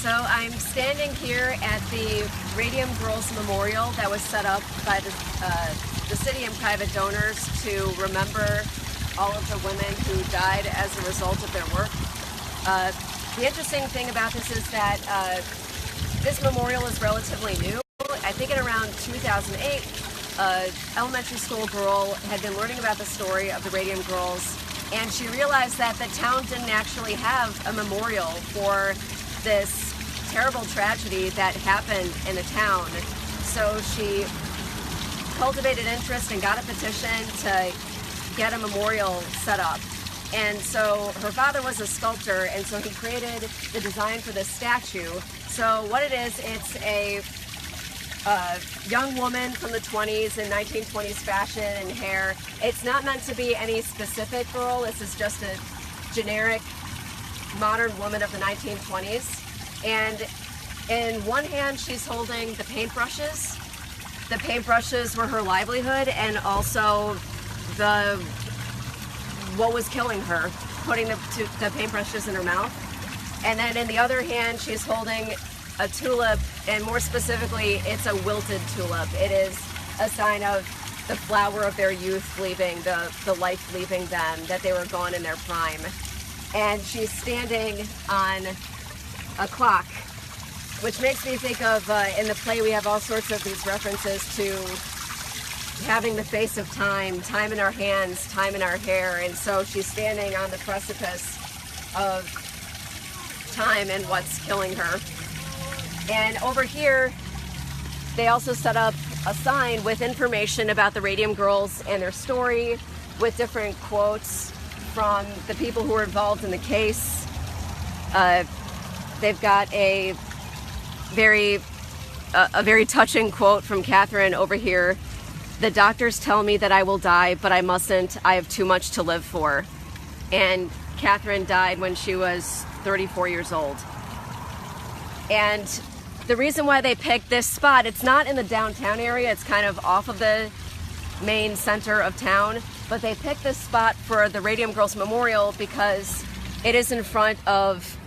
So I'm standing here at the Radium Girls Memorial that was set up by the city and private donors to remember all of the women who died as a result of their work. The interesting thing about this is that this memorial is relatively new. I think in around 2008, an elementary school girl had been learning about the story of the Radium Girls, and she realized that the town didn't actually have a memorial for this terrible tragedy that happened in the town. So she cultivated interest and got a petition to get a memorial set up. And so her father was a sculptor, and so he created the design for this statue. So what it is, it's a young woman from the 20s in 1920s fashion and hair. It's not meant to be any specific girl. This is just a generic modern woman of the 1920s. And in one hand, she's holding the paintbrushes. The paintbrushes were her livelihood, and also what was killing her, putting the paintbrushes in her mouth. And then in the other hand, she's holding a tulip, and more specifically, it's a wilted tulip. It is a sign of the flower of their youth leaving, the life leaving them, that they were gone in their prime. And she's standing on a clock, which makes me think of, in the play we have all sorts of these references to having the face of time, time in our hands, time in our hair, and so she's standing on the precipice of time and what's killing her. And over here, they also set up a sign with information about the Radium Girls and their story, with different quotes from the people who were involved in the case. They've got a very touching quote from Catherine over here. "The doctors tell me that I will die, but I mustn't. I have too much to live for." And Catherine died when she was 34 years old. And the reason why they picked this spot, it's not in the downtown area, it's kind of off of the main center of town, but they picked this spot for the Radium Girls Memorial because it is in front of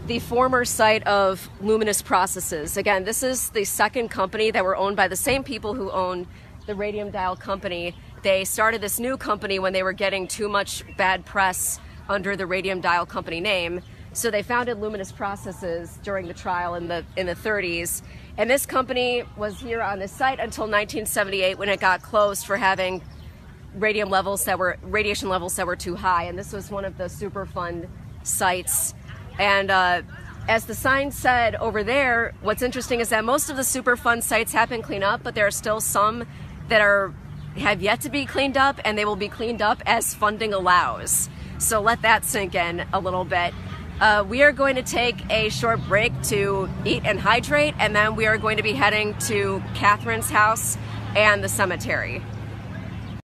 the former site of Luminous Processes. Again, this is the second company that were owned by the same people who owned the Radium Dial Company. They started this new company when they were getting too much bad press under the Radium Dial Company name. So they founded Luminous Processes during the trial in the 30s. And this company was here on this site until 1978, when it got closed for having radiation levels that were too high. And this was one of the Superfund sites. And as the sign said over there, what's interesting is that most of the Superfund sites have been cleaned up, but there are still some that have yet to be cleaned up, and they will be cleaned up as funding allows. So let that sink in a little bit. We are going to take a short break to eat and hydrate, and then we are going to be heading to Catherine's house and the cemetery.